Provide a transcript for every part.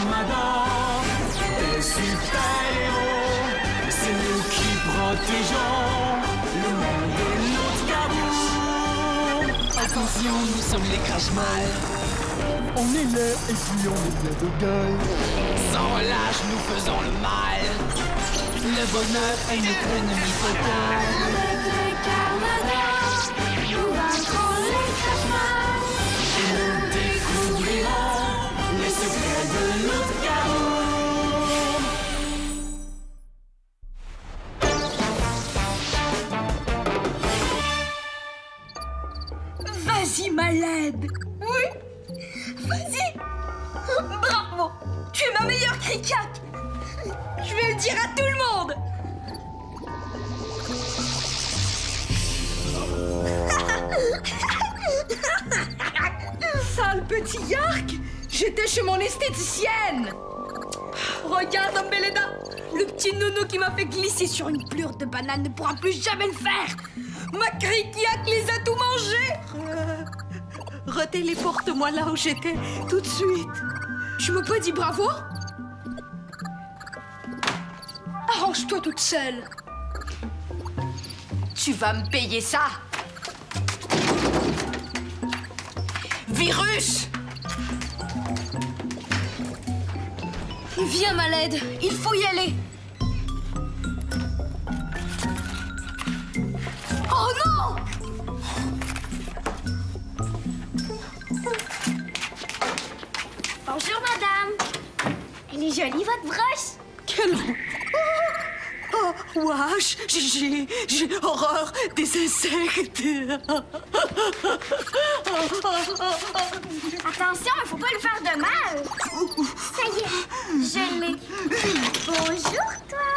Madame. Des super-héros, c'est nous qui protégeons le monde de notre Kaboom. Attention, nous sommes les Crash-Mal. On est là et puis on est plein de gueule. Sans relâche, nous faisons le mal. Le bonheur est notre ennemi total. Avec les Canada, nous vaincrons les Crash-Mal. Et nous découvrirons les secrets de notre Kaboom. Vas-y, malade. Oui. Vas-y. Bravo. Tu es ma meilleure cricac. Je vais le dire à tout le monde. Sale petit yark. J'étais chez mon esthéticienne. Regarde, Umbelena. Le petit nounou qui m'a fait glisser sur une pleure de banane ne pourra plus jamais le faire. Ma criquiac les a tout mangés. Retéléporte-moi là où j'étais, tout de suite. Tu m'as pas dit bravo? Arrange-toi toute seule. Tu vas me payer ça. Virus! Viens, ma laide, il faut y aller. Oh non! Bonjour, madame. Elle est jolie, votre broche. Quel... Oh, wesh, j'ai horreur des insectes. Attention, il faut pas lui faire de mal. Ça y est, je l'ai. Bonjour, toi.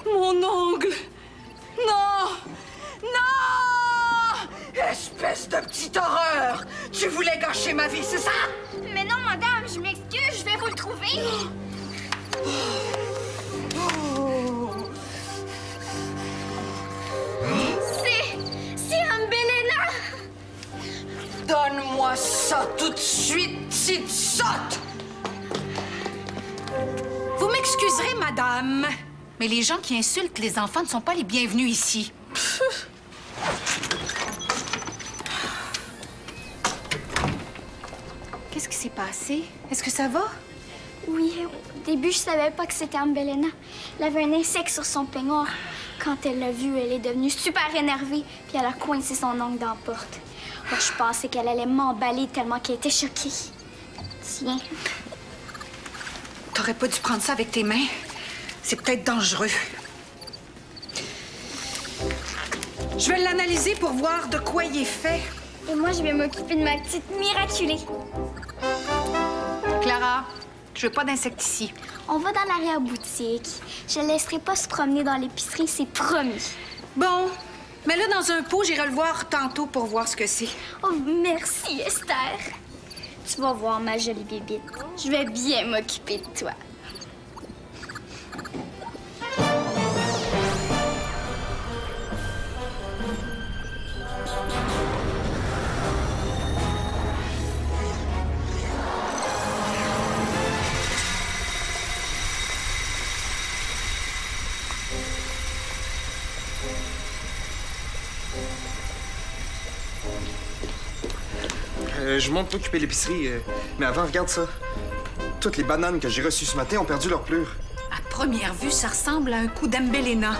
Mon ongle. Non! Non! Espèce de petite horreur! Tu voulais gâcher ma vie, c'est ça? Mais non, madame, je m'excuse, je vais vous le trouver. C'est Umbelena. Donne-moi ça tout de suite, petite sotte! Vous m'excuserez, madame, mais les gens qui insultent les enfants ne sont pas les bienvenus ici. Qu'est-ce qui s'est passé? Est-ce que ça va? Oui, au début, je savais pas que c'était Umbelena. Elle avait un insecte sur son peignoir. Quand elle l'a vu, elle est devenue super énervée, puis elle a coincé son ongle dans la porte. Moi, je pensais qu'elle allait m'emballer tellement qu'elle était choquée. Tiens. T'aurais pas dû prendre ça avec tes mains. C'est peut-être dangereux. Je vais l'analyser pour voir de quoi il est fait. Et moi, je vais m'occuper de ma petite miraculée. Clara, je veux pas d'insectes ici. On va dans l'arrière-boutique. Je ne laisserai pas se promener dans l'épicerie, c'est promis. Bon, mets-le dans un pot, j'irai le voir tantôt pour voir ce que c'est. Oh, merci, Esther. Tu vas voir, ma jolie bébite. Je vais bien m'occuper de toi. Je monte t'occuper l'épicerie, mais avant, regarde ça. Toutes les bananes que j'ai reçues ce matin ont perdu leur pleure. À première vue, ça ressemble à un coup d'Umbelena.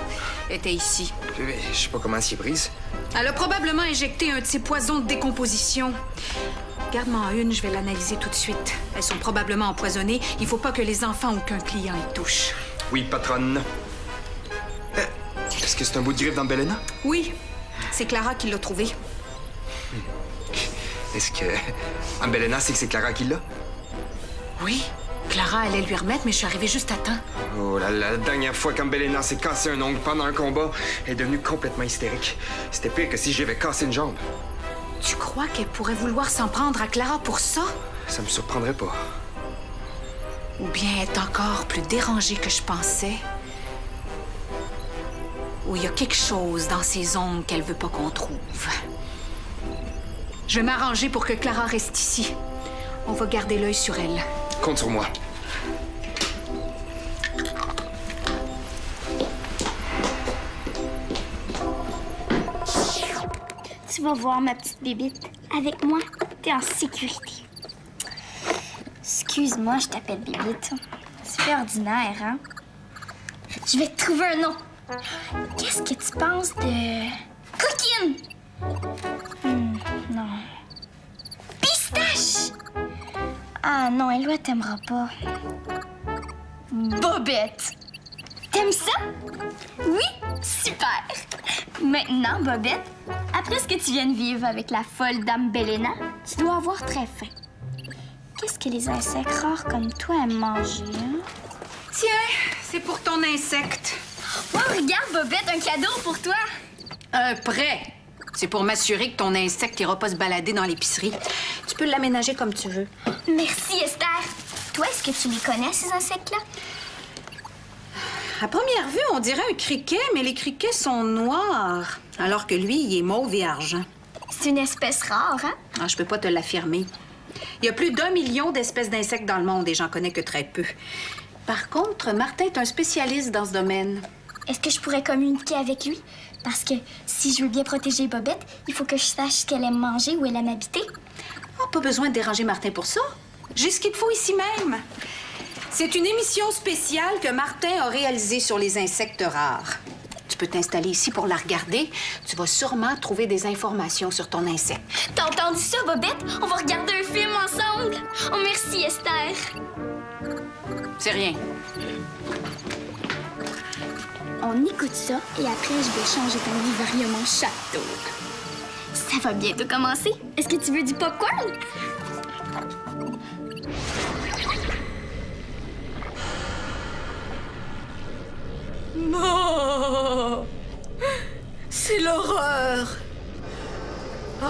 Elle était ici. Je sais pas comment elle s'y est prise. Elle a probablement injecté un de ses poisons de décomposition. Garde-moi une, je vais l'analyser tout de suite. Elles sont probablement empoisonnées. Il faut pas que les enfants ou qu'un client y touche. Oui, patronne. Est-ce que c'est un bout de griffe d'Umbelena? Oui, c'est Clara qui l'a trouvé. Est-ce que Umbelena sait que c'est Clara qui l'a? Oui, Clara allait lui remettre, mais je suis arrivée juste à temps. Oh là là, la dernière fois qu'Umbelena s'est cassé un ongle pendant un combat, elle est devenue complètement hystérique. C'était pire que si j'avais cassé une jambe. Tu crois qu'elle pourrait vouloir s'en prendre à Clara pour ça? Ça me surprendrait pas. Ou bien elle est encore plus dérangée que je pensais? Ou il y a quelque chose dans ses ongles qu'elle veut pas qu'on trouve? Je vais m'arranger pour que Clara reste ici. On va garder l'œil sur elle. Compte sur moi. Tu vas voir ma petite bébite. Avec moi, t'es en sécurité. Excuse-moi, je t'appelle bébite. C'est fait ordinaire, hein? Je vais te trouver un nom. Qu'est-ce que tu penses de... Coquine! Non. Pistache! Ah non, Eloi t'aimera pas. Bobette! T'aimes ça? Oui? Super! Maintenant, Bobette, après ce que tu viens de vivre avec la folle dame Belena, tu dois avoir très faim. Qu'est-ce que les insectes rares comme toi aiment manger, hein? Tiens, c'est pour ton insecte. Oh, regarde, Bobette, un cadeau pour toi! Un prêt. C'est pour m'assurer que ton insecte n'ira pas se balader dans l'épicerie. Tu peux l'aménager comme tu veux. Merci, Esther. Toi, est-ce que tu les connais, ces insectes-là? À première vue, on dirait un criquet, mais les criquets sont noirs. Alors que lui, il est mauve et argent. C'est une espèce rare, hein? Ah, je peux pas te l'affirmer. Il y a plus d'1 million d'espèces d'insectes dans le monde et j'en connais que très peu. Par contre, Martin est un spécialiste dans ce domaine. Est-ce que je pourrais communiquer avec lui? Parce que si je veux bien protéger Bobette, il faut que je sache ce qu'elle aime manger, où elle aime habiter. Oh, pas besoin de déranger Martin pour ça. J'ai ce qu'il te faut ici même. C'est une émission spéciale que Martin a réalisée sur les insectes rares. Tu peux t'installer ici pour la regarder. Tu vas sûrement trouver des informations sur ton insecte. T'as entendu ça, Bobette? On va regarder un film ensemble. Oh, merci, Esther. C'est rien. On écoute ça et après, je vais changer ton vivarium en château. Ça va bientôt commencer. Est-ce que tu veux du popcorn? Non! C'est l'horreur! Ah!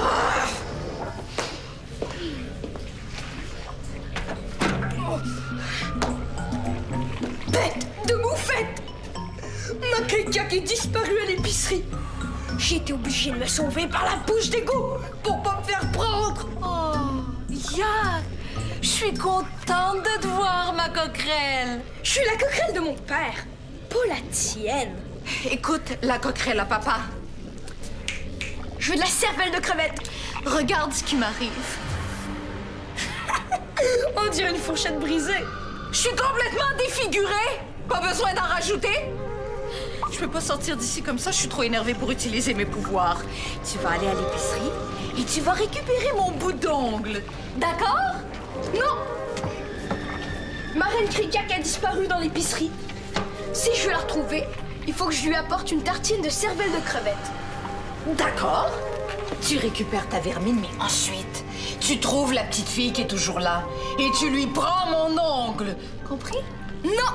Bête de moufette! Ma Criquiac est disparue à l'épicerie. J'ai été obligée de me sauver par la bouche d'égout pour pas me faire prendre. Oh, Yac! Je suis contente de te voir, ma coquerelle. Je suis la coquerelle de mon père, pas la tienne. Écoute, la coquerelle à papa. Je veux de la cervelle de crevette. Regarde ce qui m'arrive. On dirait une fourchette brisée. Je suis complètement défigurée. Pas besoin d'en rajouter. Je peux pas sortir d'ici comme ça, je suis trop énervée pour utiliser mes pouvoirs. Tu vas aller à l'épicerie et tu vas récupérer mon bout d'ongle. D'accord? Non! Ma reine Criquiac a disparu dans l'épicerie. Si je veux la retrouver, il faut que je lui apporte une tartine de cervelle de crevette. D'accord. Tu récupères ta vermine, mais ensuite, tu trouves la petite fille qui est toujours là et tu lui prends mon ongle. Compris? Non!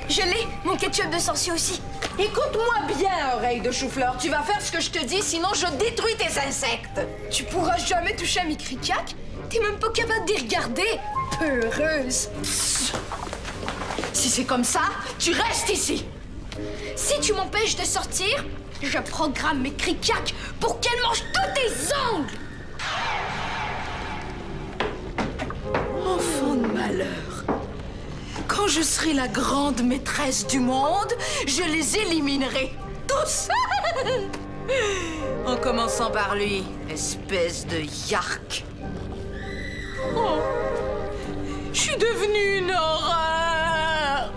Je l'ai, mon ketchup de sorcier aussi. Écoute-moi bien, oreille de chou-fleur. Tu vas faire ce que je te dis, sinon je détruis tes insectes. Tu pourras jamais toucher à mes Criquiac? T'es même pas capable d'y regarder. Peureuse. Si c'est comme ça, tu restes ici. Si tu m'empêches de sortir, je programme mes Criquiac pour qu'elles mangent tous tes ongles. Enfant de malheur. Quand je serai la grande maîtresse du monde, je les éliminerai tous. En commençant par lui, espèce de yark. Oh, je suis devenue une horreur.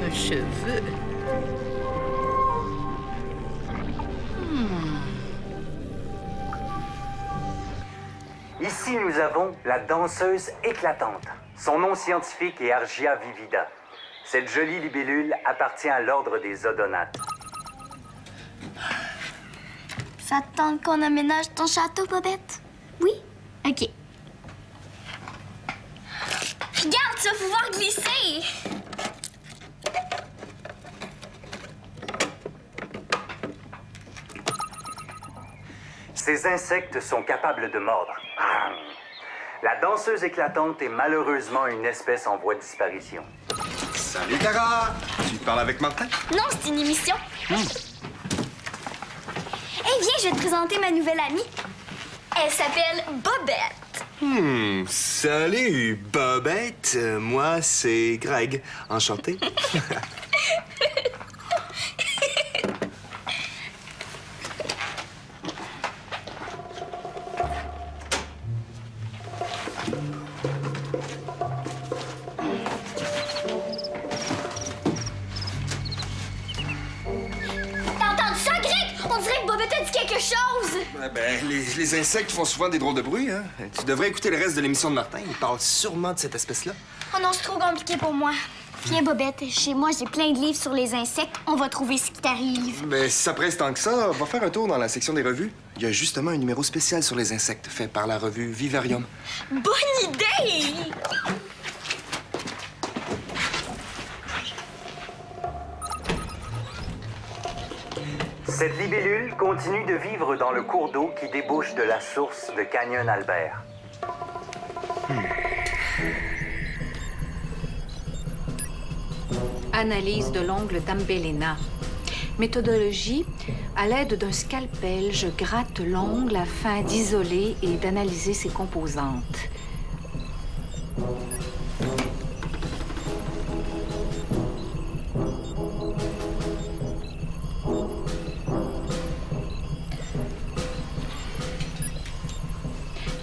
Un cheveu. Ici, nous avons la danseuse éclatante. Son nom scientifique est Argia vivida. Cette jolie libellule appartient à l'ordre des odonates. Ça te tente qu'on aménage ton château, Bobette? Oui? OK. Regarde, tu vas pouvoir glisser! Ces insectes sont capables de mordre. La danseuse éclatante est malheureusement une espèce en voie de disparition. Salut, Clara! Tu parles avec Martin? Non, c'est une émission. Hey, viens, je vais te présenter ma nouvelle amie. Elle s'appelle Bobette. Salut, Bobette. Moi, c'est Greg. Enchanté. Les insectes font souvent des drôles de bruit, hein? Tu devrais écouter le reste de l'émission de Martin. Il parle sûrement de cette espèce-là. Oh non, c'est trop compliqué pour moi. Viens, Bobette. Chez moi, j'ai plein de livres sur les insectes. On va trouver ce qui t'arrive. Ben, si ça presse tant que ça, va faire un tour dans la section des revues. Il y a justement un numéro spécial sur les insectes fait par la revue Vivarium. Bonne idée! Cette libellule continue de vivre dans le cours d'eau qui débouche de la source de Canyon Albert. Analyse de l'ongle d'Ambelena. Méthodologie. À l'aide d'un scalpel, je gratte l'ongle afin d'isoler et d'analyser ses composantes.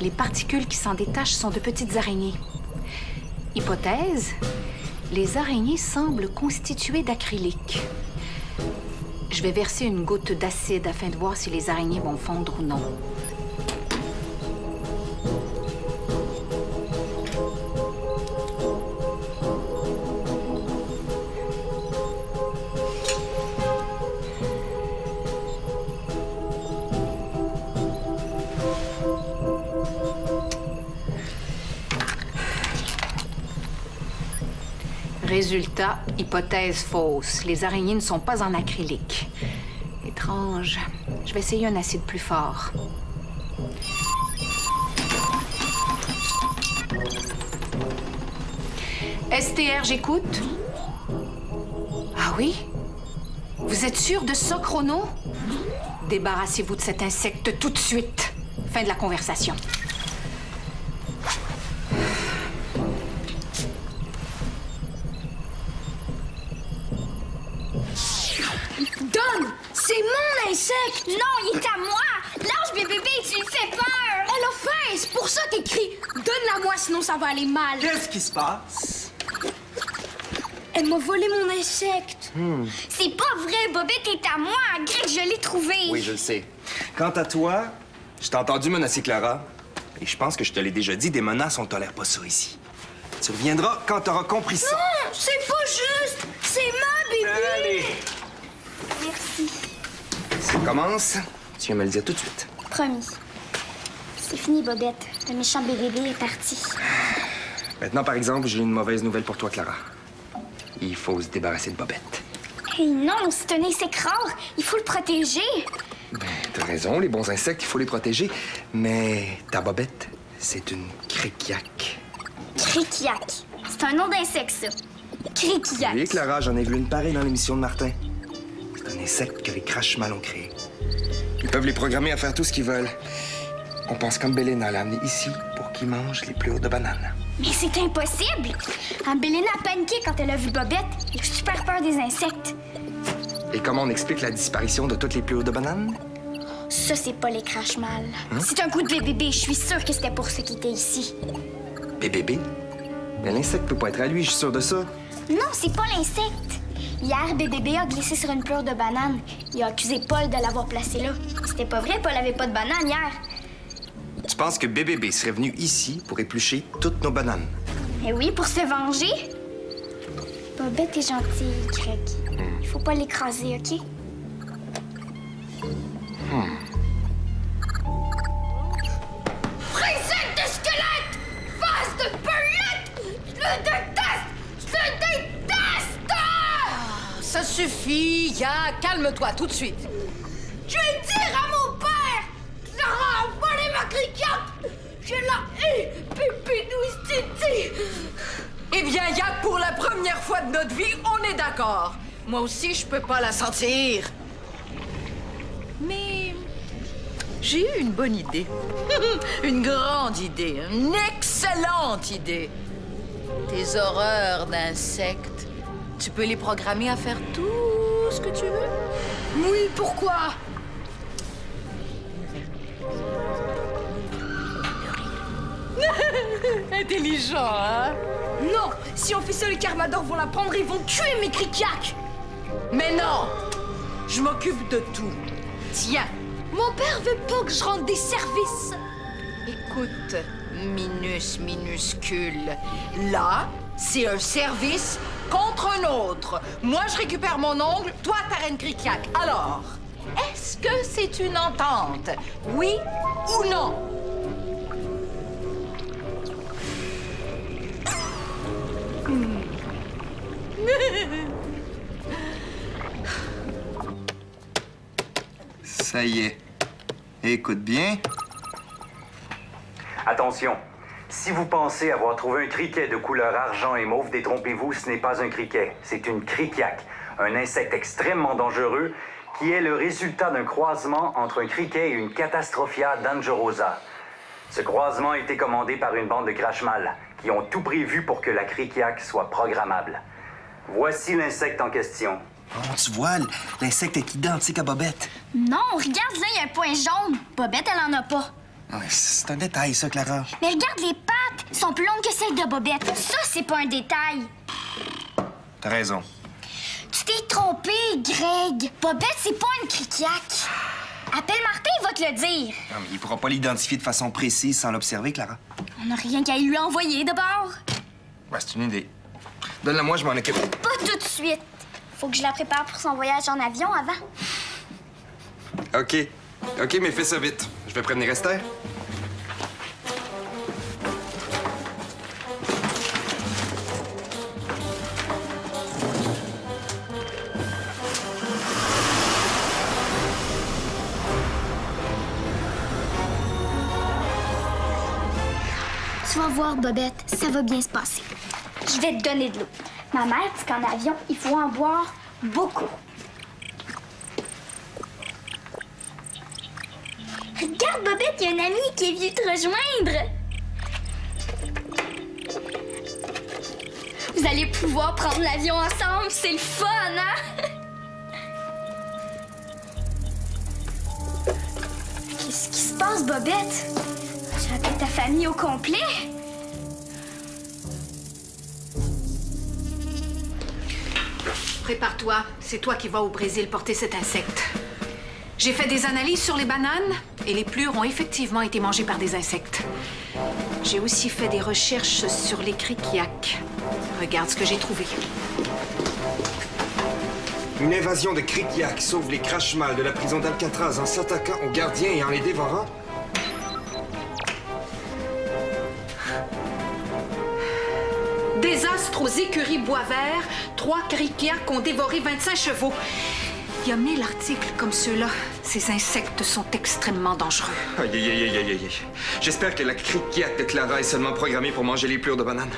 Les particules qui s'en détachent sont de petites araignées. Hypothèse, les araignées semblent constituées d'acrylique. Je vais verser une goutte d'acide afin de voir si les araignées vont fondre ou non. Résultat, hypothèse fausse. Les araignées ne sont pas en acrylique. Étrange. Je vais essayer un acide plus fort. STR, j'écoute. Ah oui? Vous êtes sûr de ça, Chrono? Débarrassez-vous de cet insecte tout de suite. Fin de la conversation. Non, il est à moi! Lâche bébé, tu lui fais peur! Elle a faim, c'est pour ça qu'elle crie. Donne-la-moi, sinon ça va aller mal. Qu'est-ce qui se passe? Elle m'a volé mon insecte. C'est pas vrai, Bobette est à moi! Greg, je l'ai trouvé! Oui, je le sais. Quant à toi, je t'ai entendu menacer Clara. Et je pense que je te l'ai déjà dit, des menaces, on tolère pas ça ici. Tu reviendras quand t'auras compris ça. Non, c'est pas juste! C'est ma bébé! Allez! Merci. Ça commence, tu viens me le dire tout de suite. Promis. C'est fini, Bobette. Le méchant bébé est parti. Maintenant, par exemple, j'ai une mauvaise nouvelle pour toi, Clara. Il faut se débarrasser de Bobette. Hey, non, c'est un insecte rare. Il faut le protéger. Ben, t'as raison, les bons insectes, il faut les protéger. Mais ta Bobette, c'est une criquiaque. Criquiaque. C'est un nom d'insecte, ça. Criquiaque. Oui, Clara, j'en ai vu une pareille dans l'émission de Martin. C'est un insecte que les Crashmal ont créé. Ils peuvent les programmer à faire tout ce qu'ils veulent. On pense qu'Ambelena l'a amené ici pour qu'il mange les plures de bananes. Mais c'est impossible! Ambelena a paniqué quand elle a vu Bobette. Elle a super peur des insectes. Et comment on explique la disparition de toutes les plures de bananes? Ça, c'est pas les Crashmal. C'est un coup de bébé. Je suis sûre que c'était pour ceux qui étaient ici. Bébé? Mais l'insecte peut pas être à lui, je suis sûre de ça. Non, c'est pas l'insecte. Hier, bébé a glissé sur une pleure de banane. Il a accusé Paul de l'avoir placé là. C'était pas vrai, Paul avait pas de banane hier. Tu penses que Bébé serait venu ici pour éplucher toutes nos bananes? Eh oui, pour se venger. Bobette est gentille, Greg. Il faut pas l'écraser, OK? Insecte de squelette! Face de pelette! Je le déteste! Je le déteste! Ça suffit, Ya. Calme-toi tout de suite. Je vais dire à mon père! Clara a volé ma criquette! Je la hais! Pépinousse Titi! Eh bien, Yak, pour la première fois de notre vie, on est d'accord. Moi aussi, je peux pas la sentir. Mais j'ai eu une bonne idée. Une grande idée. Une excellente idée. Tes horreurs d'insectes, tu peux les programmer à faire tout ce que tu veux? Oui, pourquoi? Intelligent, hein? Non, si on fait ça, les Carmadors vont la prendre et ils vont tuer mes Krikiak. Mais non! Je m'occupe de tout. Tiens, Mon père veut pas que je rende des services. écoute, minuscule. Là, c'est un service contre un autre. Moi, je récupère mon ongle, toi, ta reine Krikiak. Alors, est-ce que c'est une entente? Oui ou non? Ça y est. Écoute bien. Attention, si vous pensez avoir trouvé un criquet de couleur argent et mauve, détrompez-vous, ce n'est pas un criquet, c'est une Krikiak, un insecte extrêmement dangereux qui est le résultat d'un croisement entre un criquet et une Catastrophia dangerosa. Ce croisement a été commandé par une bande de crachemals qui ont tout prévu pour que la Krikiak soit programmable. Voici l'insecte en question. Oh, tu vois, l'insecte est identique à Bobette. Non, regarde, là, il y a un point jaune. Bobette, elle en a pas. Ouais, c'est un détail, ça, Clara. Mais regarde, les pattes sont plus longues que celles de Bobette. Ça, c'est pas un détail. T'as raison. Tu t'es trompé, Greg. Bobette, c'est pas une Krikiak. Appelle Martin, il va te le dire. Non, mais il pourra pas l'identifier de façon précise sans l'observer, Clara. On n'a rien qu'à lui envoyer, d'abord. Ouais, c'est une idée. Donne-la moi, je m'en occupe. Pas tout de suite. Faut que je la prépare pour son voyage en avion avant. OK. OK, mais fais ça vite. Je vais prévenir Esther. Tu vas voir, Bobette, ça va bien se passer. Je vais te donner de l'eau. Ma mère dit qu'en avion, il faut en boire beaucoup. Regarde, Bobette, il y a un ami qui est venu te rejoindre. Vous allez pouvoir prendre l'avion ensemble, c'est le fun, hein? Qu'est-ce qui se passe, Bobette? Tu appelles ta famille au complet? Prépare-toi, c'est toi qui vas au Brésil porter cet insecte. J'ai fait des analyses sur les bananes et les plures ont effectivement été mangées par des insectes. J'ai aussi fait des recherches sur les Krikiak. Regarde ce que j'ai trouvé. Une invasion de Krikiak sauve les crachemals de la prison d'Alcatraz en s'attaquant aux gardiens et en les dévorant. Désastre aux écuries Boisvert, 3 Krikiak ont dévoré 25 chevaux. Il y a 1000 articles comme ceux-là. Ces insectes sont extrêmement dangereux. Aïe, aïe, aïe, aïe, aïe, aïe. J'espère que la Krikiak de Clara est seulement programmée pour manger les plures de banane.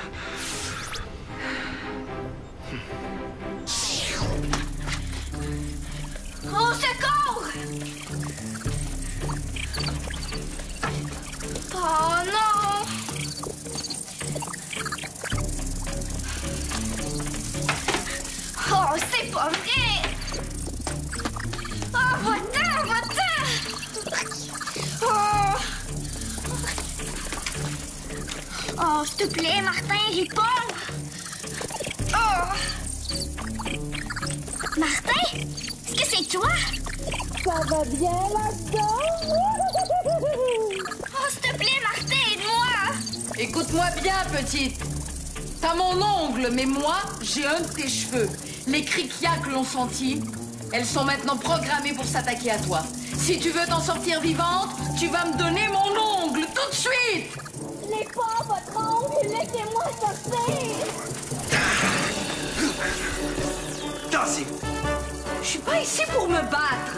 Au secours! Oh non! Oh, c'est pas vrai! Oh, va-t'en, va-t'en! Oh! Oh, s'il te plaît, Martin, réponds! Oh! Martin? Est-ce que c'est toi? Ça va bien là-dedans? Oh, s'il te plaît, Martin, aide-moi! Écoute-moi bien, petite. T'as mon ongle, mais moi, j'ai un de tes cheveux. Les Krikiak l'ont senti. Elles sont maintenant programmées pour s'attaquer à toi. Si tu veux t'en sortir vivante, tu vas me donner mon ongle tout de suite! Je l'ai pas, votre ongle! Laissez-moi sortir! Dansez! Je suis pas ici pour me battre.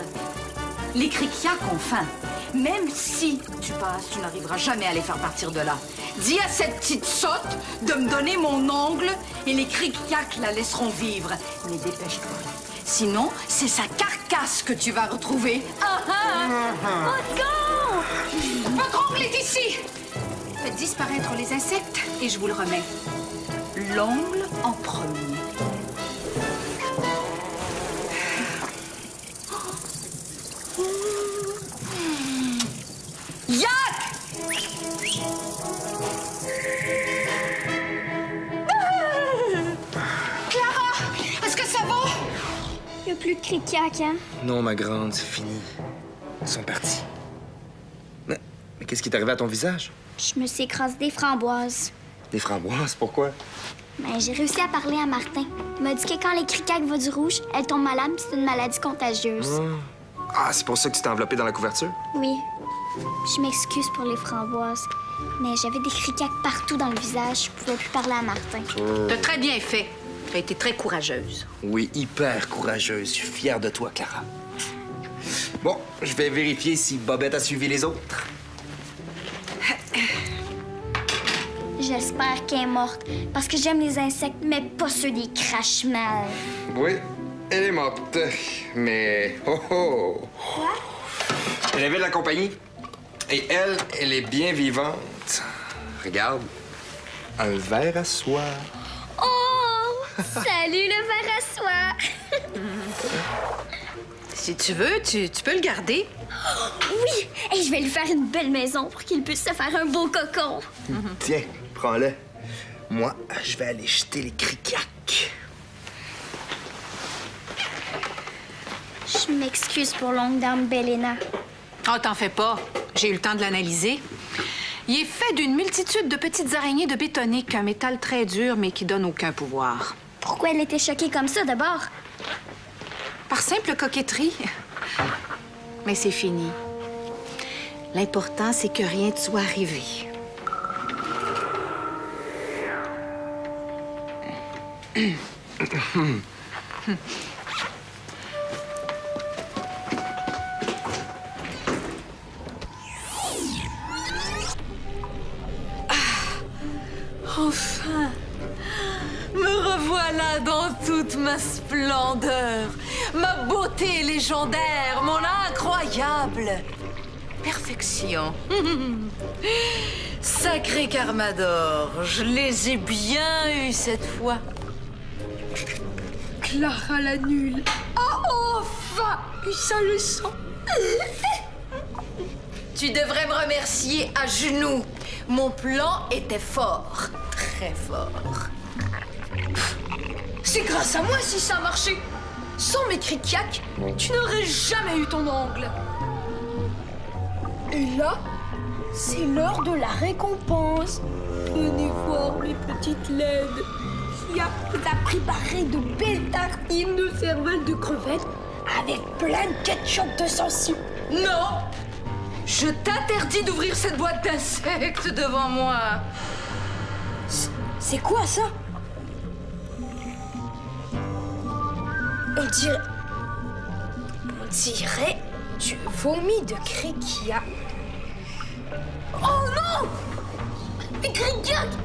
Les Krikiak ont faim. Même si tu passes, tu n'arriveras jamais à les faire partir de là. Dis à cette petite sotte de me donner mon ongle et les cric-crac la laisseront vivre. Mais dépêche-toi. Sinon, c'est sa carcasse que tu vas retrouver. Let's go! Votre ongle est ici! Faites disparaître les insectes et je vous le remets. L'ongle en premier. Yak! Clara, est-ce que ça va? Il n'y a plus de cric-crac, hein? Non, ma grande, c'est fini. Ils sont partis. Mais qu'est-ce qui est arrivé à ton visage? Je me suis écrasé des framboises. Des framboises, pourquoi? Ben, j'ai réussi à parler à Martin. Il m'a dit que quand les cricaques vont du rouge, elles tombent malades puis c'est une maladie contagieuse. Ah, c'est pour ça que tu t'es enveloppé dans la couverture? Oui. Je m'excuse pour les framboises, mais j'avais des cricaques partout dans le visage. Je pouvais plus parler à Martin. T'as très bien fait. T'as été très courageuse. Oui, hyper courageuse. Je suis fier de toi, Clara. Bon, je vais vérifier si Bobette a suivi les autres. J'espère qu'elle est morte, parce que j'aime les insectes, mais pas ceux des crache-mal. Oui, elle est morte. Mais... Oh oh! Quoi? Elle avait de la compagnie. Et elle est bien vivante. Regarde, un verre à soie. Oh! Salut le verre à soie! Si tu veux, tu peux le garder. Oui! Et je vais lui faire une belle maison pour qu'il puisse se faire un beau cocon. Tiens, prends-le. Moi, je vais aller jeter les cricacs. Je m'excuse pour l'ongle d'Anne Belena. Oh, t'en fais pas. J'ai eu le temps de l'analyser. Il est fait d'une multitude de petites araignées de bétonique, un métal très dur, mais qui donne aucun pouvoir. Pourquoi elle était choquée comme ça, d'abord? Par simple coquetterie. Mais c'est fini. L'important, c'est que rien ne soit arrivé. Enfin, me revoilà dans toute ma splendeur, ma beauté légendaire, mon incroyable perfection. Sacré Carmador, je les ai bien eus cette fois. Clara la nulle. Oh, enfin, ça le sent. Tu devrais me remercier à genoux. Mon plan était fort, très fort. C'est grâce à moi si ça a marché. Sans mes cric-crac, tu n'aurais jamais eu ton ongle. Et là, c'est l'heure de la récompense. Venez voir mes petites laides. Qui a préparé de belles tartines de cervelle de crevettes avec plein de ketchup de sensible. Non! Je t'interdis d'ouvrir cette boîte d'insectes devant moi. C'est quoi ça? On dirait du vomi de criquia. Oh non! Les criquiacs!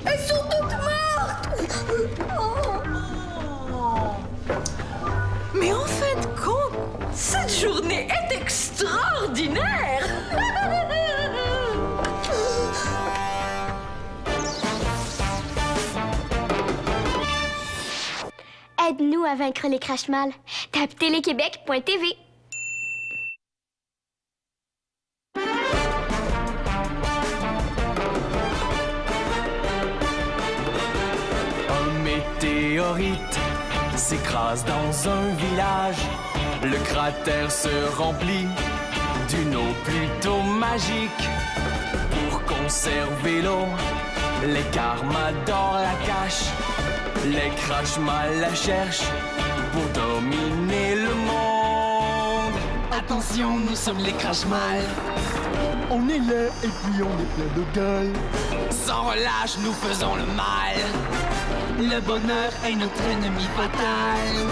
Elles sont toutes mortes! Oh. Mais en fin de compte, cette journée est extraordinaire! Aide-nous à vaincre les crache-mal. Tape téléquébec.tv. Un météorite s'écrase dans un village. Le cratère se remplit d'une eau plutôt magique. Pour conserver l'eau, les Carmador la cachent. Les crache-mal la cherchent pour dominer le monde. Attention, nous sommes les crache-mal. On est laid et puis on est plein de gueule. Sans relâche, nous faisons le mal. Le bonheur est notre ennemi fatal.